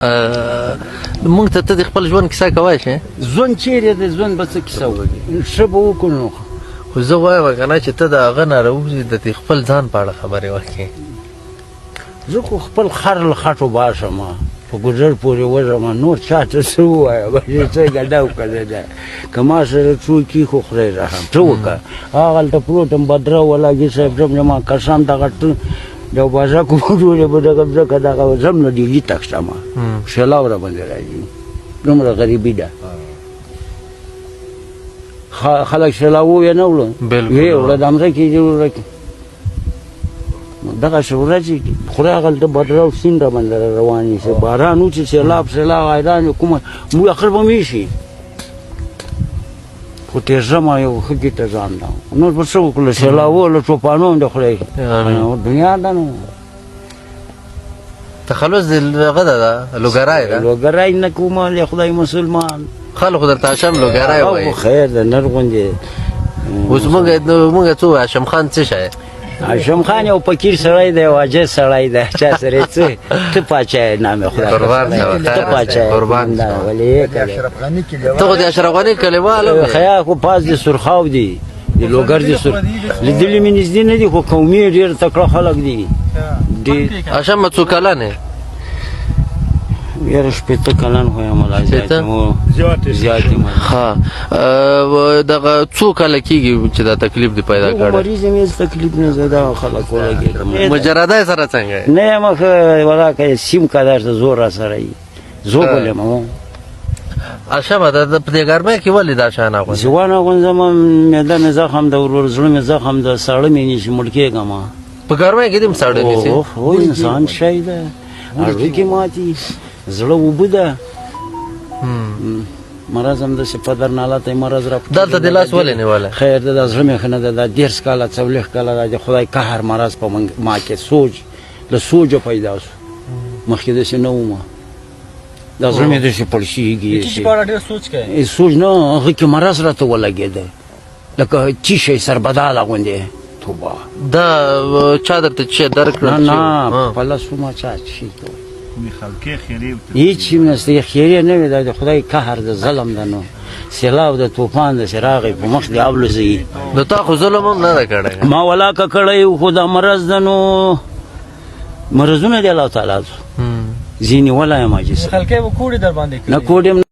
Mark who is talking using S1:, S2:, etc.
S1: مونږ ته د خپل ژوند کیسه کوای شې؟
S2: ژوند چیرې دی؟ ژوند به څه کیسه وکړي؟ ښه به وکړو نو.
S1: خو زه وایم که نه چې ته د هغه نه راوځې د دې خپل ځان په اړه خبرې وکړې.
S2: زه خو خپل خر له خټو باشم، په ګوزر پورې وژم، نور چا ته څه ووایم؟ څه ګډه وکړه ده که ما سره څوک یي خو خدای رحم څه وکړه. هغلته پروت یم بدره ولاګي صاحب زما قسم دغه یو بازه کوټورې به دغه ځکه دغه زم نه ډیلي تک شم سیلاب را باندې راځي، دومره غریبي ده. خلک سیلاب وویه نه وړه ویې وړه د همزکې ورکې دغسې ورځې خورې هغلته بدره او سیند را باندې روانې شي، باران وچې سیلاب حیران کومه موږ اخر به مې شي. خو تېزمه یو ښه ګیټه ځان ده، نور به څه وکړو؟ سیلابو له طوفانو د خدای دنیا ده نو.
S1: تخلص د هغه ده لوګرای ده،
S2: لوګرای نه کومه د خدای مسلمان
S1: خلکو درته هاشم لوګرای وایي.
S2: خیر ده نر غوندې.
S1: اوس موږ څه وایو هاشم خان څه شی؟
S2: هاشم خان یو فقیر سړی دی، واجد سړی دی، چا سره څه ته پاچا یې نام خدای ته پاچا یې
S1: قربان
S2: ولې
S1: ته خو د اشرف غني کلیوال یې.
S2: خیا خو پاس د سرخاو دی د لوګر د سر لیدلي مې نږدې نه دي، خو قومي ډېر تکړه خلک دي.
S1: هاشم څو کلن یې؟
S2: یاره شپېته کلن خو یم زیات یم.
S1: ښه دغه څو کاله کېږي چې دا تکلیف دې پیدا کړی؟
S2: مریض یم هېڅ تکلیف نه زه دغه خلک ولګېدم.
S1: مجرده سره څنګه یې؟
S2: نه یم ښه ولاکه سیم کدر ته زور را سره یي زوبل یم.
S1: هاشمه په دې ګرمۍ کې ولې دا شیان اغوندې؟
S2: زه اغوندم، معده مې زخم ده، ورور زړه مې زخم ده، ساړه مې نیسي مړ کېږم.
S1: په ګرمۍ کې دې هم ساړه نیسي؟
S2: هو انسان شی ده، هډوکي ماتي، زړه اوبه ده. مرض هم داسې په درناله ته مرض را
S1: دلته دې لاس ولې نیولی؟
S2: خیر ده دا زړه مې ښه نه ده، دا 13 کاله 40 کاله دا د خدای قهر مرض په ما کې سوچ له سوچه پیدا شو، مخکې داسې نه وم. دا زړه مې داسې پړشېږي، سوچ نه هغه کې مرض راته ولګېده لکه چی شی سربداله غوندې. توبه
S1: دا چا درته چې درک کړل؟
S2: نه په لاسو ما چا شي کوي هیڅ شي نشته، خیریه نه وي، دا د خدای قهر د ظلم ده نو. سیلاب د طوفان د راغی په مخ دې اولزي
S1: نو تا خو ظلم هم نه ده کړی؟
S2: ما ولاکه کړی خو دا مرض ده نو، مرضونه دی الله تعالی ځینې ولا یم عاجز
S3: خلکې به کوړي در باندې
S2: نه کوډم